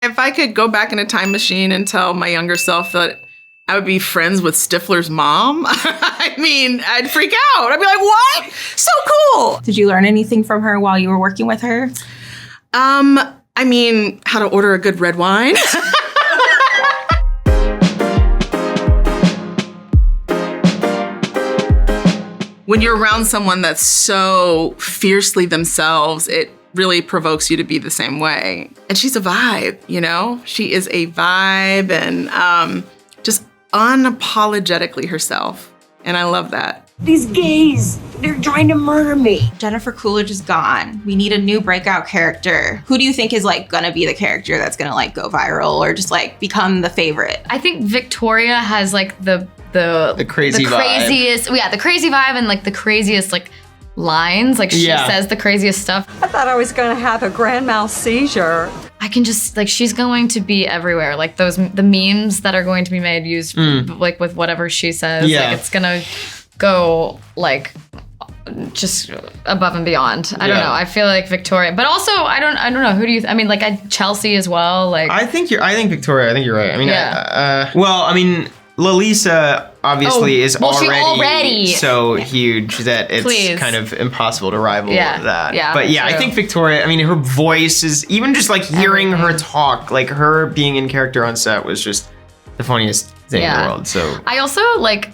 If I could go back in a time machine and tell my younger self that I would be friends with Stifler's mom, I mean, I'd freak out. I'd be like, what? So cool. Did you learn anything from her while you were working with her? I mean, how to order a good red wine. When you're around someone that's so fiercely themselves, it really provokes you to be the same way. And she's a vibe, you know? She is a vibe and just unapologetically herself. And I love that. These gays, they're trying to murder me. Jennifer Coolidge is gone. We need a new breakout character. Who do you think is like gonna be the character that's gonna like go viral or just like become the favorite? I think Victoria has like the crazy craziest, vibe. Yeah, the crazy vibe and like the craziest like lines. Like she says the craziest stuff. I thought I was gonna have a grand mal seizure. I can just like she's going to be everywhere. Like the memes that are going to be made used like with whatever she says. Yeah. Like it's gonna go like just above and beyond. I don't know. I feel like Victoria, but also I don't know. Who do you? I mean, like Chelsea as well. Like I think Victoria. I think you're right. I mean, well, I mean, Lalisa obviously is already so huge that it's kind of impossible to rival that. Yeah, but yeah, true. I think Victoria, I mean, her voice is, even just like hearing her talk, like her being in character on set was just the funniest thing in the world. So I also like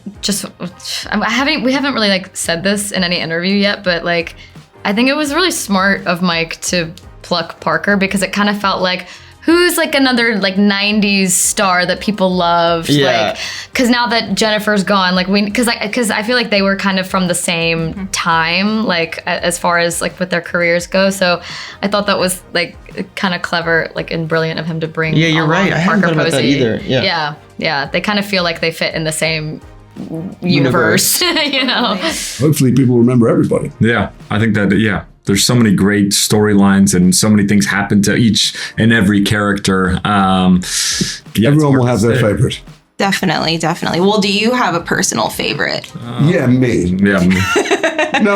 we haven't really like said this in any interview yet, but like I think it was really smart of Mike to pluck Parker because it kind of felt like, who's like another like 90s star that people loved? Like, because now that Jennifer's gone, like because I feel like they were kind of from the same time, like as far as like with their careers go. So I thought that was like kind of clever, like and brilliant of him to bring. Yeah, you're right. I hadn't thought about that either. Yeah. They kind of feel like they fit in the same universe. You know. Hopefully, people remember everybody. Yeah, I think that. Yeah. There's so many great storylines and so many things happen to each and every character. Everyone will have their favorite. Definitely. Well, do you have a personal favorite? Yeah, me. Yeah, me. No,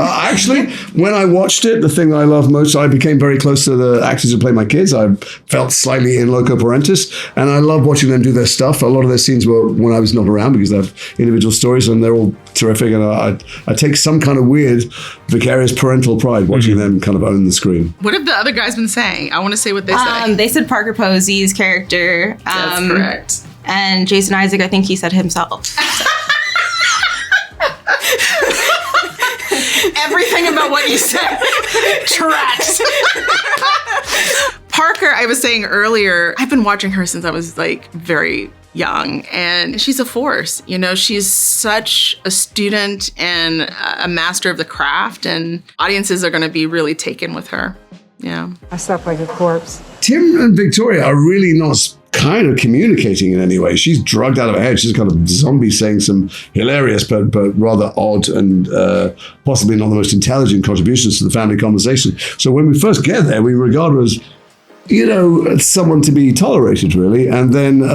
actually, when I watched it, the thing that I love most, I became very close to the actors who play my kids. I felt slightly in loco parentis, and I love watching them do their stuff. A lot of their scenes were when I was not around because they have individual stories, and they're all terrific. And I take some kind of weird vicarious parental pride watching them kind of own the screen. What have the other guys been saying? I want to say what they say. They said Parker Posey's character. That's correct. And Jason Isaac, I think he said himself. Everything about what you said tracks. Parker, I was saying earlier, I've been watching her since I was like very young, and she's a force. You know, she's such a student and a master of the craft, and audiences are going to be really taken with her. Yeah. I slept like a corpse. Tim and Victoria are really not kind of communicating in any way. She's drugged out of her head. She's kind of zombie saying some hilarious but rather odd and possibly not the most intelligent contributions to the family conversation. So when we first get there, we regard her as, you know, someone to be tolerated, really, and then we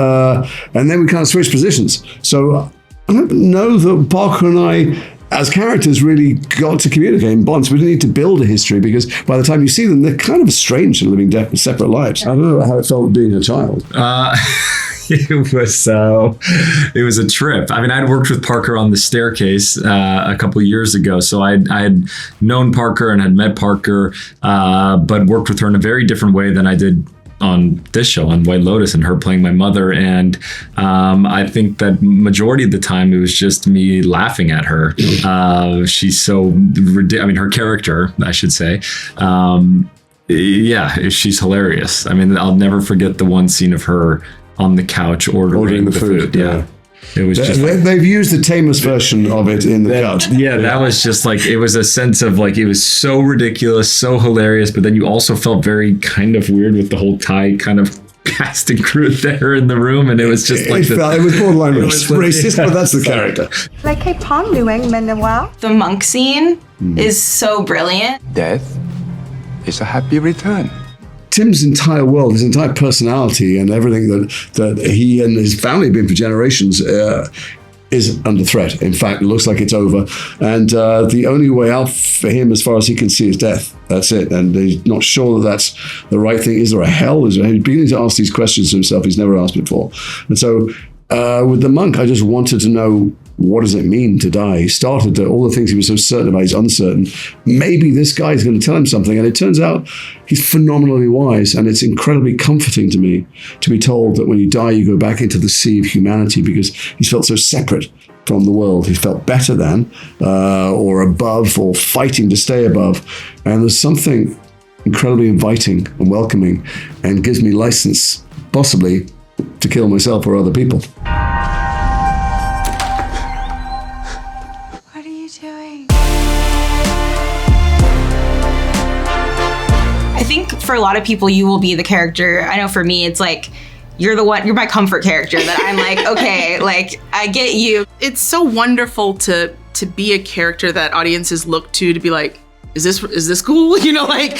kind of switch positions. So I don't know that Parker and I, as characters, really got to communicate in bonds. We didn't need to build a history because by the time you see them, they're kind of strange and living separate lives. I don't know how it felt being a child. It was a trip. I mean, I'd worked with Parker on the staircase a couple of years ago. So I had known Parker and had met Parker, but worked with her in a very different way than I did on this show, on White Lotus, and her playing my mother. And I think that majority of the time it was just me laughing at her. She's so ridiculous. I mean, her character, I should say. She's hilarious. I mean, I'll never forget the one scene of her on the couch ordering the food. Yeah. It was just they've used the tamest version of it in the cut. Yeah, that was just like, it was a sense of like, it was so ridiculous, so hilarious, but then you also felt very kind of weird with the whole Thai kind of cast and crew there in the room, and it was just like it was borderline racist, but that's the character. Like, hey, Pom doing, Manuel? The monk scene is so brilliant. Death is a happy return. Tim's entire world, his entire personality and everything that he and his family have been for generations is under threat. In fact, it looks like it's over. And the only way out for him, as far as he can see, is death. That's it. And he's not sure that that's the right thing. Is there a hell? He's beginning to ask these questions to himself he's never asked before. And so with the monk, I just wanted to know, what does it mean to die? He started all the things he was so certain about, he's uncertain. Maybe this guy is going to tell him something. And it turns out he's phenomenally wise. And it's incredibly comforting to me to be told that when you die, you go back into the sea of humanity, because he's felt so separate from the world. He felt better than, or above, or fighting to stay above. And there's something incredibly inviting and welcoming, and gives me license, possibly, to kill myself or other people. I think for a lot of people, you will be the character. I know for me, it's like, you're my comfort character that I'm like, okay, like, I get you. It's so wonderful to be a character that audiences look to be like, is this cool? You know, like,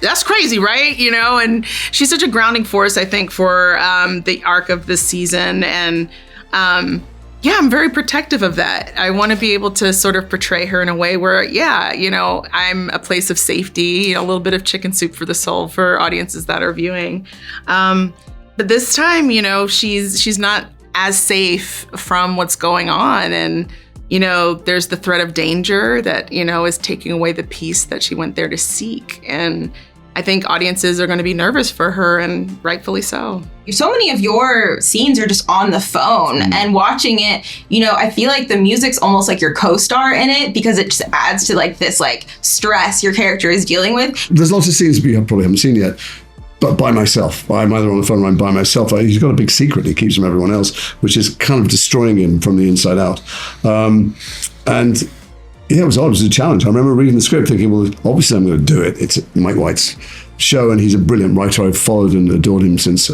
that's crazy, right? You know, and she's such a grounding force, I think, for the arc of this season. And yeah, I'm very protective of that. I want to be able to sort of portray her in a way where, yeah, you know, I'm a place of safety, you know, a little bit of chicken soup for the soul for audiences that are viewing. But this time, you know, she's not as safe from what's going on. And, you know, there's the threat of danger that, you know, is taking away the peace that she went there to seek. And I think audiences are going to be nervous for her, and rightfully so. So many of your scenes are just on the phone, and watching it, you know, I feel like the music's almost like your co-star in it, because it just adds to like this like stress your character is dealing with. There's lots of scenes we probably haven't seen yet, but by myself. I'm either on the phone or I'm by myself. He's got a big secret he keeps from everyone else, which is kind of destroying him from the inside out. And yeah, it was odd. It was a challenge. I remember reading the script thinking, well, obviously I'm going to do it. It's Mike White's show, and he's a brilliant writer. I've followed and adored him since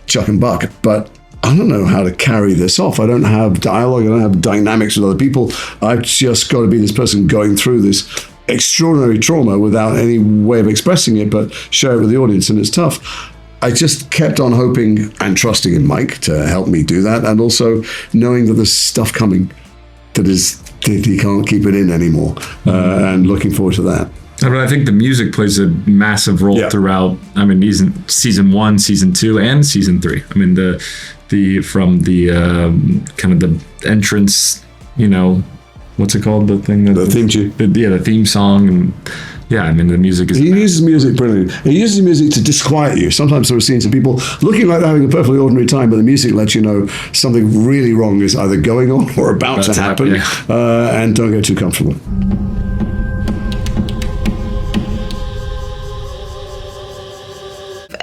Chuck and Buck. But I don't know how to carry this off. I don't have dialogue. I don't have dynamics with other people. I've just got to be this person going through this extraordinary trauma without any way of expressing it, but share it with the audience, and it's tough. I just kept on hoping and trusting in Mike to help me do that, and also knowing that there's stuff coming that he can't keep it in anymore, and looking forward to that. I think the music plays a massive role throughout. I mean, season 1, season 2, and season 3. I mean, the from the kind of the entrance, you know, what's it called? The thing that the theme tune. The theme song, and yeah, I mean, the music is. He uses music brilliantly. He uses music to disquiet you. Sometimes there are scenes of people looking like they're having a perfectly ordinary time, but the music lets you know something really wrong is either going on or about to happen, and don't get too comfortable.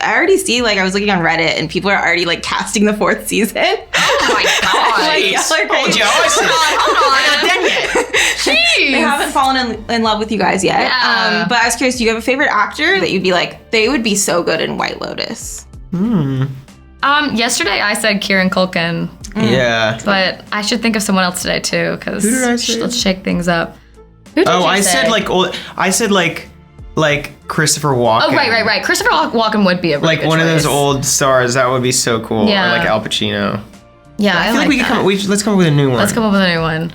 I already see, like, I was looking on Reddit and people are already like casting the 4th season. Oh my god! Like, Hold on, not done yet. Jeez. They haven't fallen in love with you guys yet. Yeah. But I was curious, do you have a favorite actor that you'd be like, they would be so good in White Lotus? Yesterday I said Kieran Culkin. Yeah. But I should think of someone else today too, because let's shake things up. Who did you say? I said like Christopher Walken. Oh, right. Christopher Walken would be a really like one choice. of those old stars. That would be so cool. Yeah. Or like Al Pacino. Yeah, I feel like we could let's come up with a new one. Let's come up with a new one.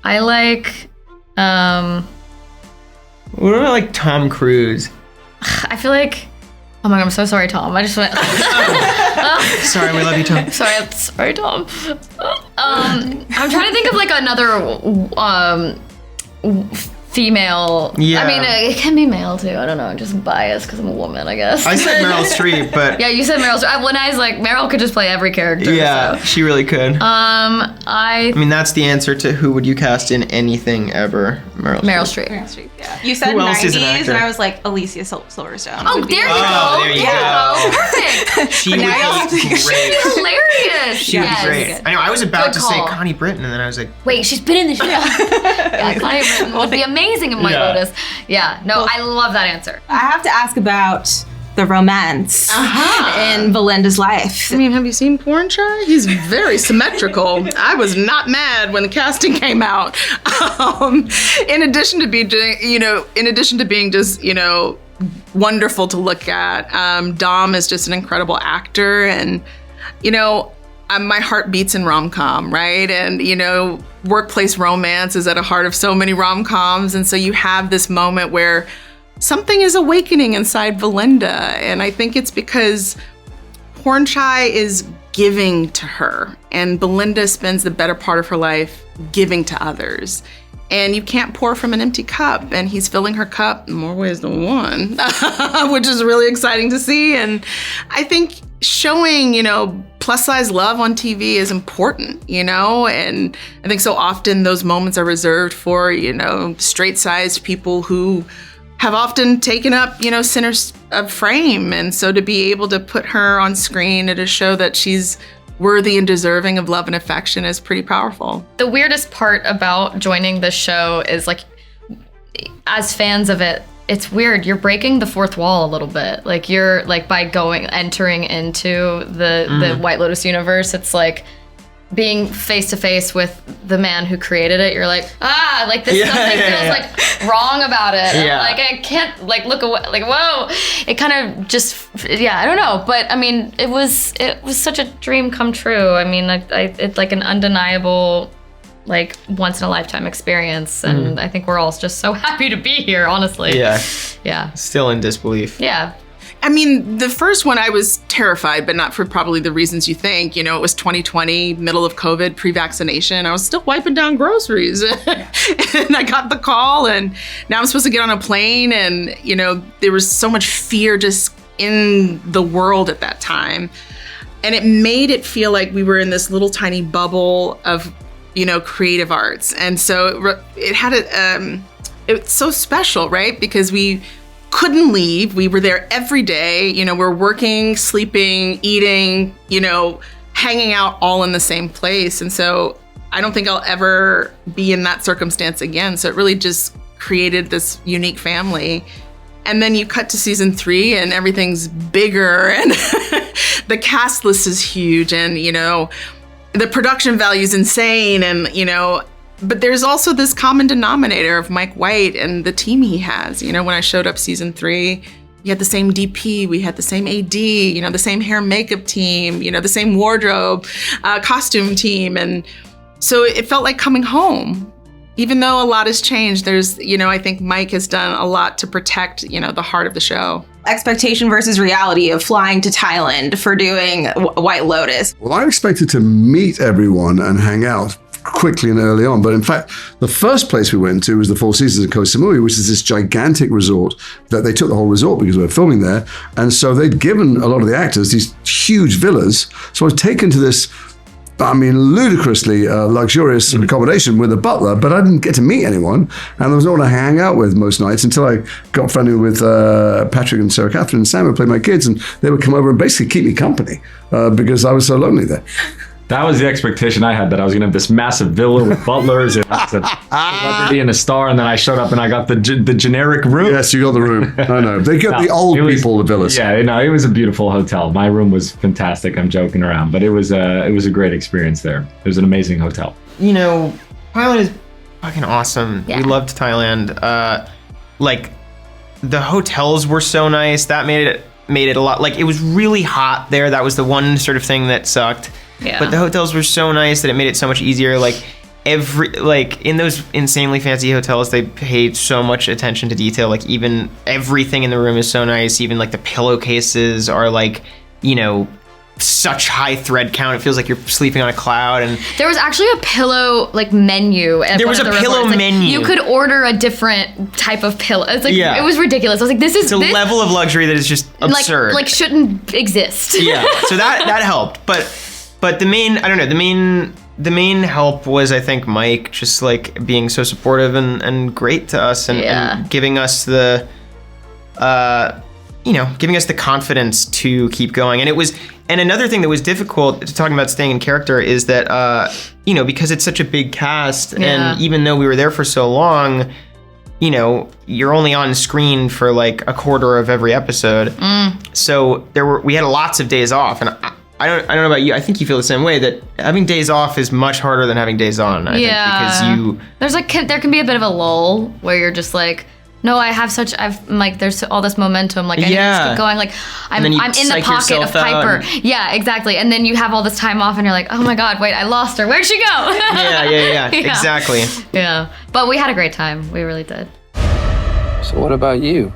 I like. What about like Tom Cruise? I feel like. Oh my god, I'm so sorry, Tom. I just went. Sorry, we love you, Tom. Sorry, Tom. I'm trying to think of like another female. Yeah. I mean, it can be male too. I don't know. I'm just biased because I'm a woman, I guess. I said Meryl Streep, but yeah, you said Meryl Streep. When I was like, Meryl could just play every character. Yeah, so. she really could. I mean, that's the answer to who would you cast in anything ever? Meryl Streep. Meryl Streep, yeah. You said Who else 90s, is an actor? and I was like, Alicia Silverstone. Oh, there you go. There you go. Perfect. She would be great. Hilarious. She would be great. I know. I was about to say Connie Britton, and then I was like, wait, she's been in the show. Yeah, Connie Britton would be amazing in White Lotus. Yeah, no, I love that answer. I have to ask about the romance in Belinda's life. I mean, have you seen Porn Shy? He's very symmetrical. I was not mad when the casting came out. In addition to being just, wonderful to look at, Dom is just an incredible actor, and my heart beats in rom-com, right? And, workplace romance is at the heart of so many rom-coms. And so you have this moment where something is awakening inside Belinda. And I think it's because Pornchai is giving to her, and Belinda spends the better part of her life giving to others. And you can't pour from an empty cup, and he's filling her cup in more ways than one, which is really exciting to see. And I think showing, plus size love on TV is important, and I think so often those moments are reserved for, straight sized people who have often taken up, center of frame. And so to be able to put her on screen and to show that she's worthy and deserving of love and affection is pretty powerful. The weirdest part about joining the show is like, as fans of it, it's weird. You're breaking the fourth wall a little bit. Like you're like by entering into the White Lotus universe, it's like being face to face with the man who created it. You're like, like this something feels like wrong about it. Yeah. Like I can't like look away. Like whoa, it kind of just I don't know. But I mean, it was such a dream come true. I mean, it's like an undeniable, like once in a lifetime experience, and I think we're all just so happy to be here. Honestly. Yeah. Still in disbelief. Yeah. I mean, the first one I was terrified, but not for probably the reasons you think. It was 2020, middle of COVID, pre-vaccination. I was still wiping down groceries. And I got the call, and now I'm supposed to get on a plane. And, there was so much fear just in the world at that time. And it made it feel like we were in this little tiny bubble of, creative arts. And so it had it's so special, right? Because we couldn't leave. We were there every day. We're working, sleeping, eating, hanging out all in the same place. And so I don't think I'll ever be in that circumstance again. So it really just created this unique family. And then you cut to season 3 and everything's bigger and the cast list is huge and, the production value is insane. And, but there's also this common denominator of Mike White and the team he has. When I showed up season 3, we had the same DP, we had the same AD, the same hair and makeup team, the same wardrobe, costume team. And so it felt like coming home. Even though a lot has changed, there's, I think Mike has done a lot to protect, the heart of the show. Expectation versus reality of flying to Thailand for doing White Lotus. Well, I expected to meet everyone and hang out quickly and early on. But in fact, the first place we went to was the Four Seasons of Koh Samui, which is this gigantic resort that they took the whole resort because we were filming there. And so they'd given a lot of the actors these huge villas. So I was taken to this, ludicrously luxurious accommodation with a butler, but I didn't get to meet anyone. And there was no one to hang out with most nights until I got friendly with Patrick and Sarah Catherine and Sam, who played my kids, and they would come over and basically keep me company because I was so lonely there. That was the expectation I had, that I was going to have this massive villa with butlers and a celebrity and a star, and then I showed up and I got the generic room. Yes, you got the room. I know. They get the old people the villas. Yeah, it was a beautiful hotel. My room was fantastic. I'm joking around, but it was a great experience there. It was an amazing hotel. Thailand is fucking awesome. Yeah. We loved Thailand. The hotels were so nice. That made it a lot. Like, it was really hot there. That was the one sort of thing that sucked. Yeah. But the hotels were so nice that it made it so much easier. In those insanely fancy hotels, they paid so much attention to detail. Like, even everything in the room is so nice. Even like the pillowcases are such high thread count. It feels like you're sleeping on a cloud. And there was actually a pillow menu. There was a pillow menu. You could order a different type of pillow. It's it was ridiculous. I was like, it's a level of luxury that is just absurd. Like shouldn't exist. Yeah. So that helped. But the main help was, I think, Mike just being so supportive and great to us and giving us the confidence to keep going. And another thing that was difficult, talking about staying in character, is that because it's such a big cast, and even though we were there for so long, you're only on screen for a quarter of every episode. So we had lots of days off, and I don't know about you. I think you feel the same way, that having days off is much harder than having days on. I think, because there can be a bit of a lull where you're just like, No, I'm like, there's all this momentum. Like, I need to just keep going. Like, I'm in the pocket of Piper. Yeah, exactly. And then you have all this time off and you're like, oh my God, wait, I lost her. Where'd she go? Yeah. Exactly. Yeah. But we had a great time. We really did. So what about you?